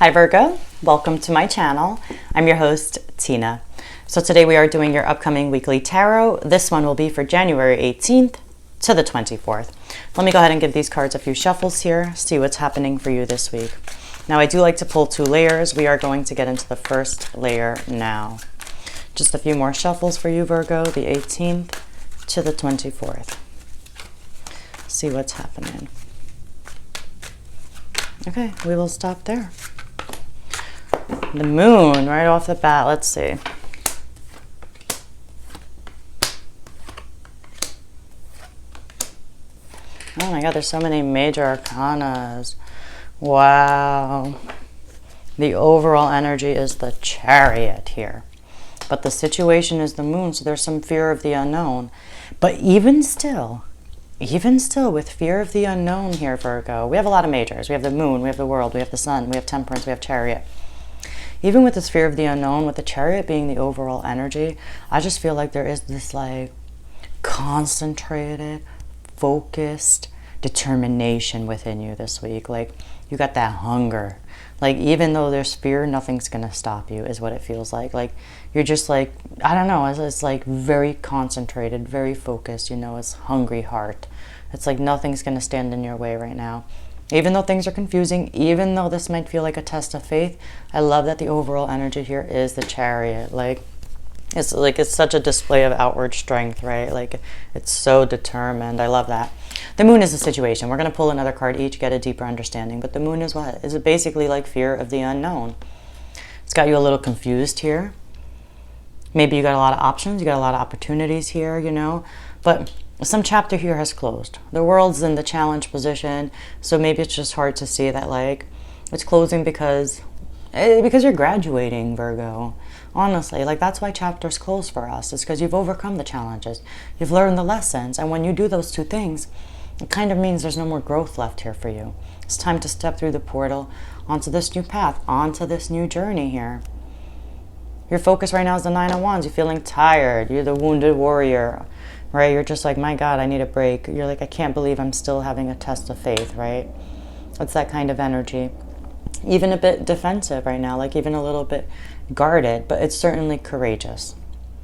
Hi Virgo, welcome to my channel. I'm your host, Tina. So today we are doing your upcoming weekly tarot. This one will be for January 18th to the 24th. Let me go ahead and give these cards a few shuffles here, see what's happening for you this week. Now I do like to pull 2 layers. We are going to get into the first layer now. Just a few more shuffles for you, Virgo, the 18th to the 24th. See what's happening. Okay, we will stop there. The moon, right off the bat. Let's see. Oh my god, there's so many major arcanas. Wow. The overall energy is the Chariot here. But the situation is the moon, so there's some fear of the unknown. But even still with fear of the unknown here, Virgo, we have a lot of majors. We have the moon, we have the world, we have the sun, we have temperance, we have Chariot. Even with this fear of the unknown, with the Chariot being the overall energy, I just feel like there is this like concentrated, focused determination within you this week. Like you got that hunger. Like even though there's fear, nothing's gonna stop you is what it feels like. Like you're just like, I don't know, it's like very concentrated, very focused, you know, it's hungry heart. It's like nothing's gonna stand in your way right now. Even though things are confusing, even though this might feel like a test of faith, I love that the overall energy here is the Chariot. It's such a display of outward strength, right? Like it's so determined. I love that. The moon is the situation. We're going to pull another card each, get a deeper understanding. But the moon is what? Is it basically like fear of the unknown? It's got you a little confused here. Maybe you got a lot of options. You got a lot of opportunities here, you know. But some chapter here has closed. The world's in the challenge position. So maybe it's just hard to see that like it's closing because you're graduating, Virgo. Honestly, like that's why chapters close for us. It's because you've overcome the challenges. You've learned the lessons. And when you do those two things, it kind of means there's no more growth left here for you. It's time to step through the portal onto this new path, onto this new journey here. Your focus right now is the 9 of Wands. You're feeling tired. You're the wounded warrior, right? You're just like, my God, I need a break. You're like, I can't believe I'm still having a test of faith, right? It's that kind of energy. Even a bit defensive right now, like even a little bit guarded, but it's certainly courageous.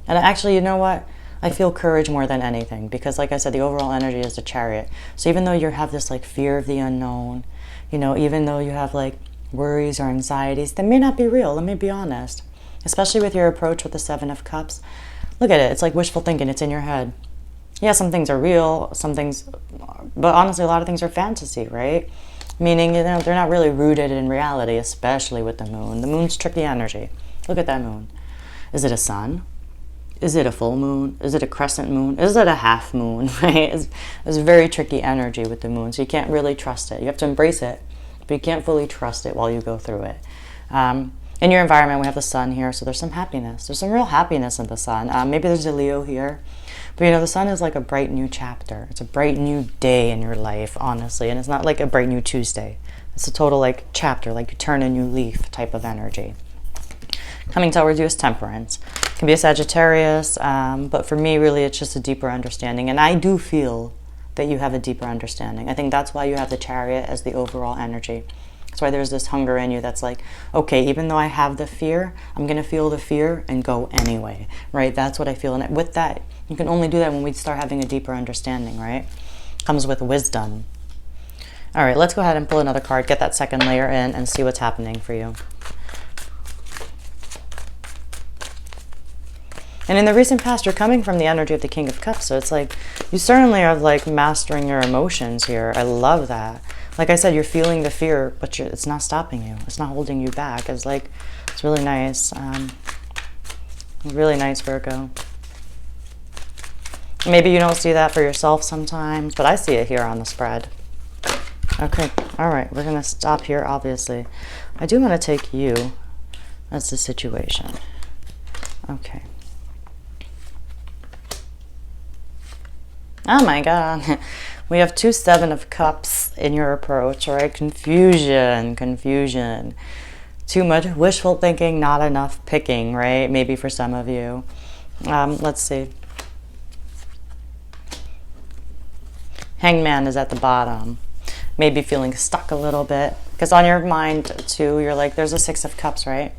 And actually, you know what? I feel courage more than anything because like I said, the overall energy is the Chariot. So even though you have this like fear of the unknown, you know, even though you have like worries or anxieties, they may not be real. Let me be honest. Especially with your approach with the 7 of Cups. Look at it. It's like wishful thinking. It's in your head. Yeah, some things are real, some things, but honestly, a lot of things are fantasy, right? Meaning, you know, they're not really rooted in reality, especially with the moon. The moon's tricky energy. Look at that moon. Is it a sun? Is it a full moon? Is it a crescent moon? Is it a half moon, right? It's very tricky energy with the moon, so you can't really trust it. You have to embrace it, but you can't fully trust it while you go through it. In your environment, we have the sun here, so there's some happiness. There's some real happiness in the sun. Maybe there's a Leo here. But you know, the sun is like a bright new chapter. It's a bright new day in your life, honestly. And it's not like a bright new Tuesday. It's a total like chapter, like you turn a new leaf type of energy. Coming towards you is temperance. It can be a Sagittarius, but for me, really, it's just a deeper understanding. And I do feel that you have a deeper understanding. I think that's why you have the Chariot as the overall energy. That's why there's this hunger in you that's like, okay, even though I have the fear, I'm going to feel the fear and go anyway, right? That's what I feel. And with that, you can only do that when we start having a deeper understanding, right? Comes with wisdom. All right, let's go ahead and pull another card, get that second layer in, and see what's happening for you. And in the recent past, you're coming from the energy of the King of Cups, so it's like you certainly are like mastering your emotions here. I love that. Like I said, you're feeling the fear, but it's not stopping you. It's not holding you back. It's like, it's really nice. Really nice, Virgo. Maybe you don't see that for yourself sometimes, but I see it here on the spread. Okay, all right, we're going to stop here, obviously. I do want to take you as the situation. Okay. Oh my God. We have 2 7 of Cups in your approach, right? Confusion. Too much wishful thinking, not enough picking, right? Maybe for some of you. Let's see. Hangman is at the bottom. Maybe feeling stuck a little bit. Because on your mind too, you're like, there's a Six of Cups, right?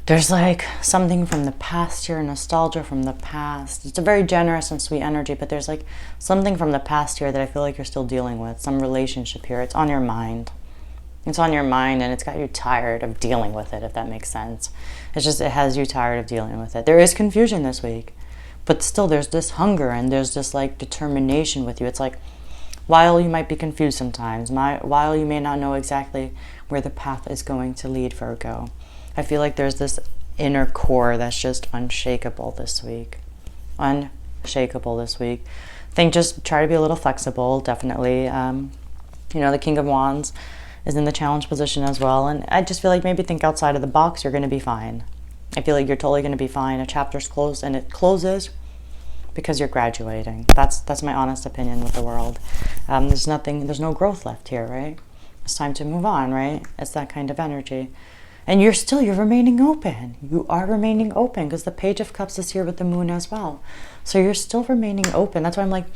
There's like something from the past here, nostalgia from the past. It's a very generous and sweet energy, but there's like something from the past here that I feel like you're still dealing with. Some relationship here. It's on your mind. It's on your mind, and it's got you tired of dealing with it, if that makes sense. It's just, it has you tired of dealing with it. There is confusion this week, but still there's this hunger and there's this like determination with you. It's like, while you might be confused sometimes, while you may not know exactly where the path is going to lead, Virgo, I feel like there's this inner core that's just unshakable this week. Unshakable this week. I think just try to be a little flexible, definitely. You know, the King of Wands is in the challenge position as well. And I just feel like maybe think outside of the box, you're going to be fine. I feel like you're totally going to be fine. A chapter's closed, and it closes because you're graduating. That's my honest opinion with the world. There's no growth left here, right? It's time to move on, right? It's that kind of energy. And you're remaining open. You are remaining open because the Page of Cups is here with the Moon as well. So you're still remaining open. That's why I'm like,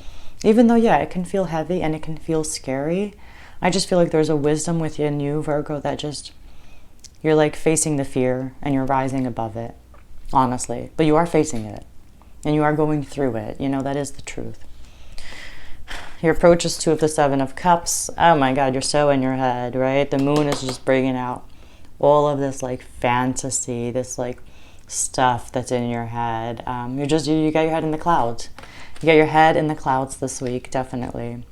even though, yeah, it can feel heavy and it can feel scary, I just feel like there's a wisdom within you, Virgo, that just, you're like facing the fear and you're rising above it, honestly. But you are facing it and you are going through it. You know, that is the truth. Your approach is 2 of the 7 of Cups. Oh my God, you're so in your head, right? The Moon is just bringing out all of this like fantasy, this like stuff that's in your head. You got your head in the clouds. You got your head in the clouds this week, definitely.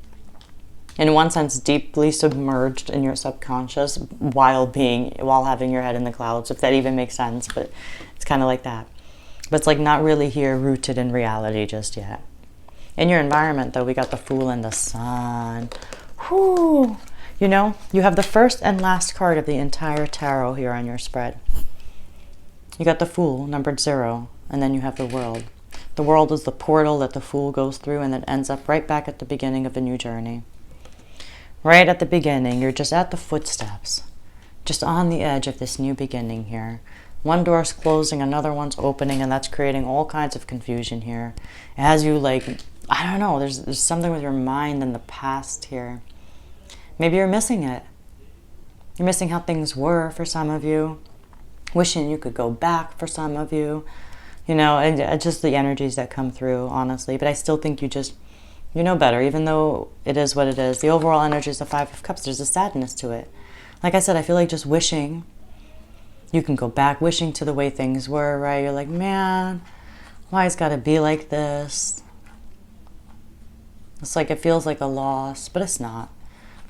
In one sense, deeply submerged in your subconscious while having your head in the clouds, if that even makes sense, but it's kind of like that. But it's like not really here rooted in reality just yet. In your environment, though, we got the Fool and the Sun. Whoo! You know, you have the first and last card of the entire tarot here on your spread. You got the Fool, numbered 0, and then you have the World. The World is the portal that the Fool goes through and then ends up right back at the beginning of a new journey. Right at the beginning, you're just at the footsteps, just on the edge of this new beginning here. One door's closing, another one's opening, and that's creating all kinds of confusion here. It has you like, I don't know, there's something with your mind in the past here. Maybe you're missing it. You're missing how things were for some of you. Wishing you could go back for some of you. You know, and just the energies that come through, honestly. But I still think you know better, even though it is what it is. The overall energy is the 5 of Cups. There's a sadness to it. Like I said, I feel like just wishing you can go back, wishing to the way things were, right? You're like, man, why it's got to be like this? It's like, it feels like a loss, but it's not.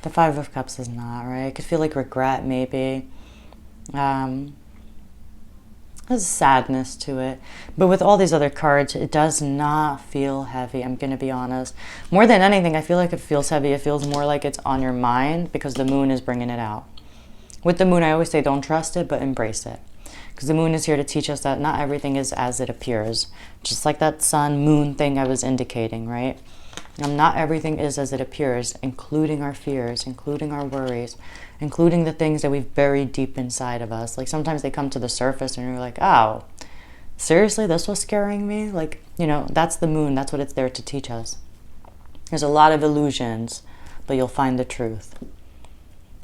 The 5 of Cups is not, right? It could feel like regret, maybe. There's sadness to it. But with all these other cards, it does not feel heavy, I'm going to be honest. More than anything, I feel like it feels heavy. It feels more like it's on your mind because the Moon is bringing it out. With the Moon, I always say don't trust it, but embrace it. Because the Moon is here to teach us that not everything is as it appears. Just like that Sun, Moon thing I was indicating, right? Not everything is as it appears, including our fears, including our worries, including the things that we've buried deep inside of us. Like sometimes they come to the surface and you're like, oh, seriously, this was scaring me? Like, you know, that's the Moon. That's what it's there to teach us. There's a lot of illusions, but you'll find the truth.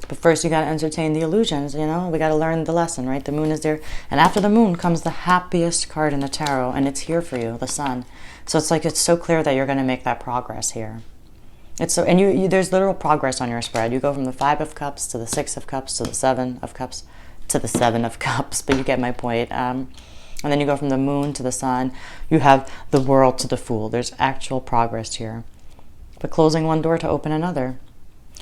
But first you got to entertain the illusions, you know? We got to learn the lesson, right? The Moon is there. And after the Moon comes the happiest card in the tarot, and it's here for you, the Sun. So it's like, it's so clear that you're going to make that progress here. It's so, and you there's literal progress on your spread. You go from the 5 of Cups to the 6 of Cups to the 7 of Cups to the 7 of Cups, but you get my point. And then you go from the Moon to the Sun. You have the World to the Fool. There's actual progress here. But closing one door to open another.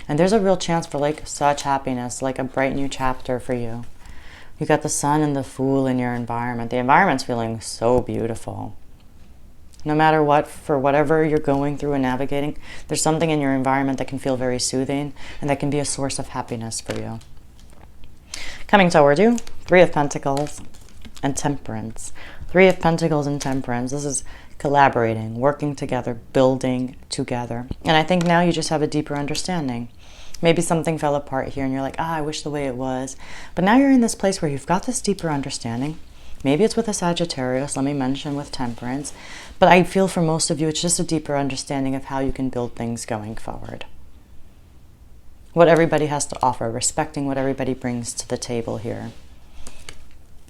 And there's a real chance for like such happiness, like a bright new chapter for you. You got the Sun and the Fool in your environment. The environment's feeling so beautiful. No matter what, for whatever you're going through and navigating, there's something in your environment that can feel very soothing and that can be a source of happiness for you. Coming towards you, 3 of Pentacles and Temperance. 3 of Pentacles and Temperance. This is collaborating, working together, building together. And I think now you just have a deeper understanding. Maybe something fell apart here and you're like, I wish the way it was. But now you're in this place where you've got this deeper understanding. Maybe it's with a Sagittarius, let me mention with Temperance. But I feel for most of you, it's just a deeper understanding of how you can build things going forward. what everybody has to offer, respecting what everybody brings to the table here.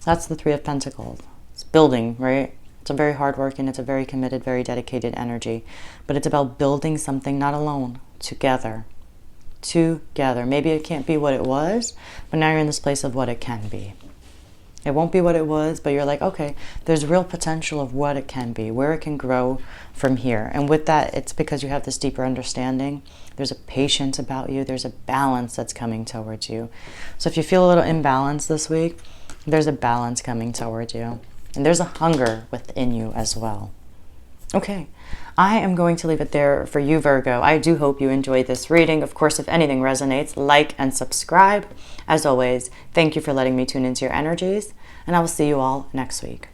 That's the Three of Pentacles. It's building, right? It's a very hardworking, it's a very committed, very dedicated energy. But it's about building something not alone, together. Together. Maybe it can't be what it was, but now you're in this place of what it can be. It won't be what it was, but you're like, okay, there's real potential of what it can be, where it can grow from here. And with that, it's because you have this deeper understanding. There's a patience about you. There's a balance that's coming towards you. So if you feel a little imbalanced this week, there's a balance coming towards you. And there's a hunger within you as well. Okay, I am going to leave it there for you, Virgo. I do hope you enjoyed this reading. Of course, if anything resonates, like and subscribe. As always, thank you for letting me tune into your energies, and I will see you all next week.